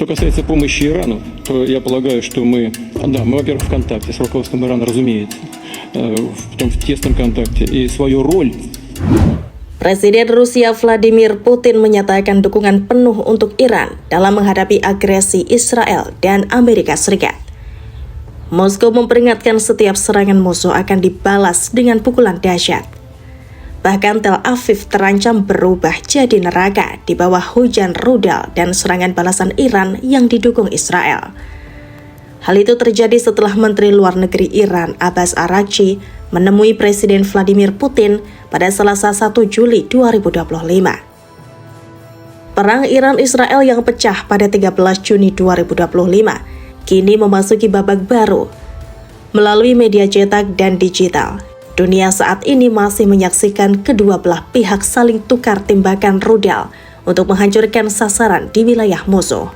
Что касается помощи Ирану, то я полагаю, что мы, во-первых, в контакте с руководством Ирана, разумеется, в тесном контакте, и свою роль. Presiden Rusia Vladimir Putin menyatakan dukungan penuh untuk Iran dalam menghadapi agresi Israel dan Amerika Serikat. Moskow memperingatkan setiap serangan musuh akan dibalas dengan pukulan dahsyat. Bahkan Tel Aviv terancam berubah jadi neraka di bawah hujan rudal dan serangan balasan Iran yang didukung Israel. Hal itu terjadi setelah Menteri Luar Negeri Iran Abbas Araghchi menemui Presiden Vladimir Putin pada Selasa 1 Juli 2025. Perang Iran-Israel yang pecah pada 13 Juni 2025 kini memasuki babak baru. Melalui media cetak dan digital, dunia saat ini masih menyaksikan kedua belah pihak saling tukar tembakan rudal untuk menghancurkan sasaran di wilayah musuh.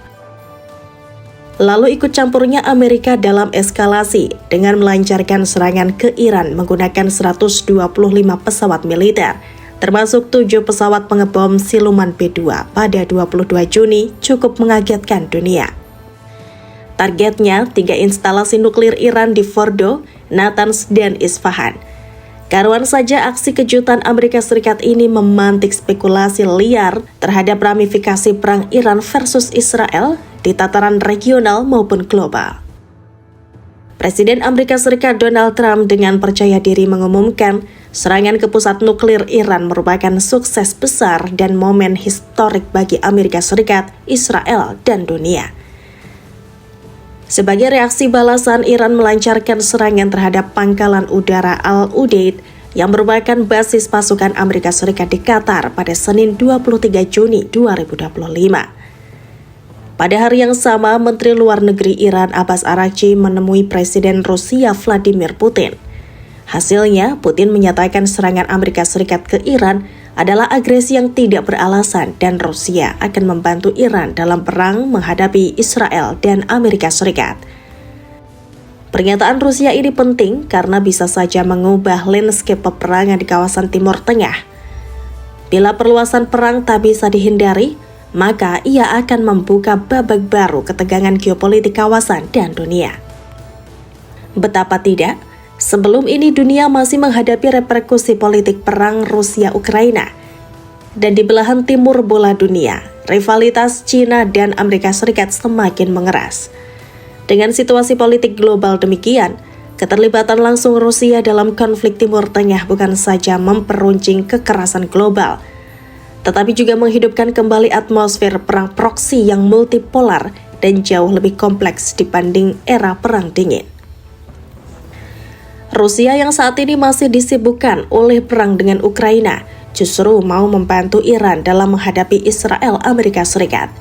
Lalu ikut campurnya Amerika dalam eskalasi dengan melancarkan serangan ke Iran menggunakan 125 pesawat militer, termasuk 7 pesawat pengebom siluman B-2 pada 22 Juni cukup mengagetkan dunia. Targetnya 3 instalasi nuklir Iran di Fordo, Natanz, dan Isfahan. Karuan saja aksi kejutan Amerika Serikat ini memantik spekulasi liar terhadap ramifikasi perang Iran versus Israel di tataran regional maupun global. Presiden Amerika Serikat Donald Trump dengan percaya diri mengumumkan serangan ke pusat nuklir Iran merupakan sukses besar dan momen historik bagi Amerika Serikat, Israel, dan dunia. Sebagai reaksi balasan, Iran melancarkan serangan terhadap pangkalan udara Al-Udeid yang merupakan basis pasukan Amerika Serikat di Qatar pada Senin 23 Juni 2025. Pada hari yang sama, Menteri Luar Negeri Iran Abbas Araghchi menemui Presiden Rusia Vladimir Putin. Hasilnya, Putin menyatakan serangan Amerika Serikat ke Iran adalah agresi yang tidak beralasan dan Rusia akan membantu Iran dalam perang menghadapi Israel dan Amerika Serikat. Pernyataan Rusia ini penting karena bisa saja mengubah landscape peperangan di kawasan Timur Tengah. Bila perluasan perang tak bisa dihindari, maka ia akan membuka babak baru ketegangan geopolitik kawasan dan dunia. Betapa tidak, sebelum ini dunia masih menghadapi reperkusi politik perang Rusia-Ukraina. Dan di belahan timur bola dunia, rivalitas China dan Amerika Serikat semakin mengeras. Dengan situasi politik global demikian, keterlibatan langsung Rusia dalam konflik Timur Tengah bukan saja memperuncing kekerasan global, tetapi juga menghidupkan kembali atmosfer perang proksi yang multipolar dan jauh lebih kompleks dibanding era Perang Dingin. Rusia yang saat ini masih disibukkan oleh perang dengan Ukraina, justru mau membantu Iran dalam menghadapi Israel Amerika Serikat.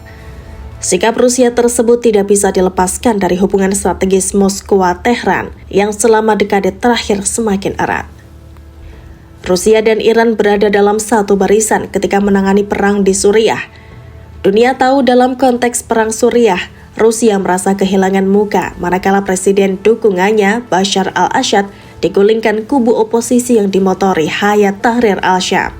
Sikap Rusia tersebut tidak bisa dilepaskan dari hubungan strategis Moskwa-Tehran yang selama dekade terakhir semakin erat. Rusia dan Iran berada dalam satu barisan ketika menangani perang di Suriah. Dunia tahu dalam konteks perang Suriah, Rusia merasa kehilangan muka manakala presiden dukungannya Bashar al-Assad digulingkan kubu oposisi yang dimotori Hayat Tahrir al-Syam.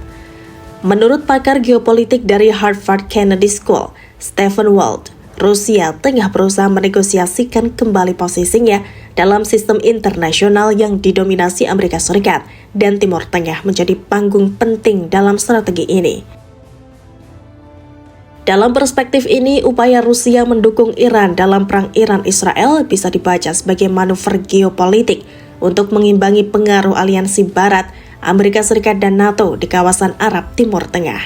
Menurut pakar geopolitik dari Harvard Kennedy School, Stephen Walt, Rusia tengah berusaha menegosiasikan kembali posisinya dalam sistem internasional yang didominasi Amerika Serikat dan Timur Tengah menjadi panggung penting dalam strategi ini. Dalam perspektif ini, upaya Rusia mendukung Iran dalam perang Iran-Israel bisa dibaca sebagai manuver geopolitik untuk mengimbangi pengaruh aliansi Barat, Amerika Serikat, dan NATO di kawasan Arab Timur Tengah.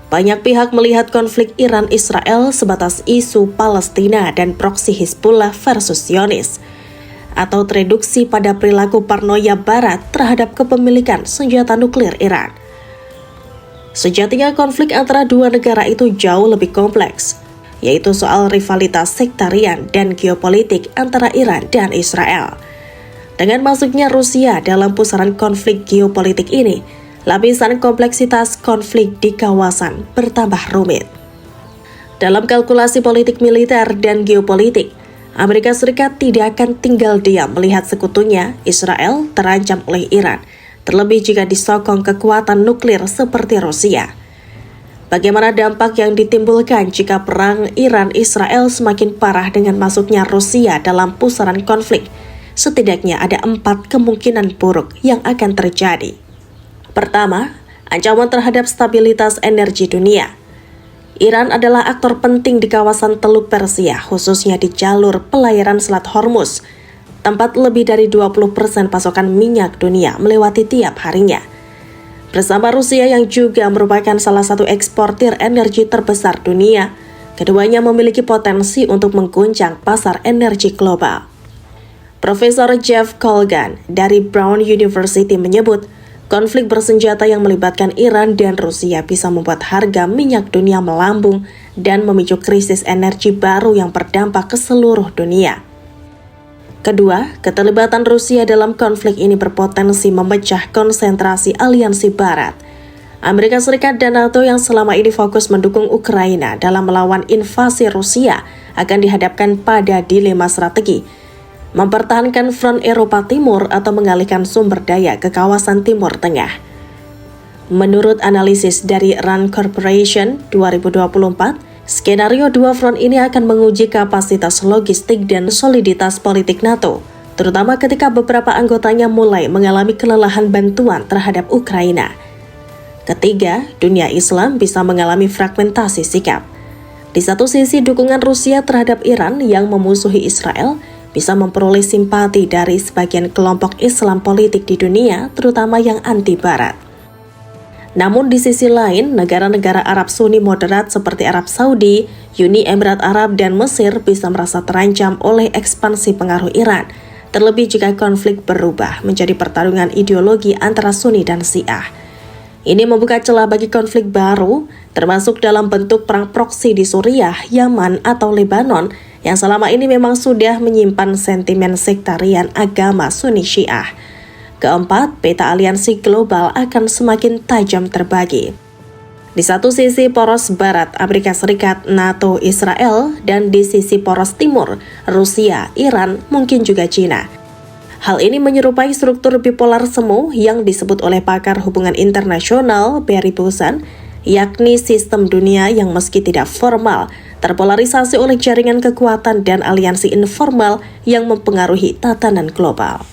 Banyak pihak melihat konflik Iran-Israel sebatas isu Palestina dan proksi Hizbullah versus Zionis, atau tereduksi pada perilaku parnoia Barat terhadap kepemilikan senjata nuklir Iran. Sejatinya konflik antara dua negara itu jauh lebih kompleks, yaitu soal rivalitas sektarian dan geopolitik antara Iran dan Israel. Dengan masuknya Rusia dalam pusaran konflik geopolitik ini, lapisan kompleksitas konflik di kawasan bertambah rumit. Dalam kalkulasi politik militer dan geopolitik, Amerika Serikat tidak akan tinggal diam melihat sekutunya, Israel, terancam oleh Iran, terlebih jika disokong kekuatan nuklir seperti Rusia. Bagaimana dampak yang ditimbulkan jika perang Iran-Israel semakin parah dengan masuknya Rusia dalam pusaran konflik? Setidaknya ada 4 kemungkinan buruk yang akan terjadi. Pertama, ancaman terhadap stabilitas energi dunia. Iran adalah aktor penting di kawasan Teluk Persia, khususnya di jalur pelayaran Selat Hormuz, tempat lebih dari 20% pasokan minyak dunia melewati tiap harinya. Bersama Rusia yang juga merupakan salah satu eksportir energi terbesar dunia, keduanya memiliki potensi untuk mengguncang pasar energi global. Profesor Jeff Colgan dari Brown University menyebut, konflik bersenjata yang melibatkan Iran dan Rusia bisa membuat harga minyak dunia melambung dan memicu krisis energi baru yang berdampak ke seluruh dunia. Kedua, keterlibatan Rusia dalam konflik ini berpotensi memecah konsentrasi aliansi Barat. Amerika Serikat dan NATO yang selama ini fokus mendukung Ukraina dalam melawan invasi Rusia akan dihadapkan pada dilema strategi, mempertahankan front Eropa Timur atau mengalihkan sumber daya ke kawasan Timur Tengah. Menurut analisis dari Rand Corporation 2024, skenario dua front ini akan menguji kapasitas logistik dan soliditas politik NATO, terutama ketika beberapa anggotanya mulai mengalami kelelahan bantuan terhadap Ukraina. Ketiga, dunia Islam bisa mengalami fragmentasi sikap. Di satu sisi, dukungan Rusia terhadap Iran yang memusuhi Israel bisa memperoleh simpati dari sebagian kelompok Islam politik di dunia, terutama yang anti-Barat. Namun di sisi lain, negara-negara Arab Sunni moderat seperti Arab Saudi, Uni Emirat Arab, dan Mesir bisa merasa terancam oleh ekspansi pengaruh Iran, terlebih jika konflik berubah menjadi pertarungan ideologi antara Sunni dan Syiah. Ini membuka celah bagi konflik baru, termasuk dalam bentuk perang proksi di Suriah, Yaman, atau Lebanon, yang selama ini memang sudah menyimpan sentimen sektarian agama Sunni Syiah. Keempat, peta aliansi global akan semakin tajam terbagi. Di satu sisi poros Barat, Amerika Serikat, NATO, Israel, dan di sisi poros Timur, Rusia, Iran, mungkin juga China. Hal ini menyerupai struktur bipolar semu yang disebut oleh pakar hubungan internasional Barry Busan, yakni sistem dunia yang meski tidak formal, terpolarisasi oleh jaringan kekuatan dan aliansi informal yang mempengaruhi tatanan global.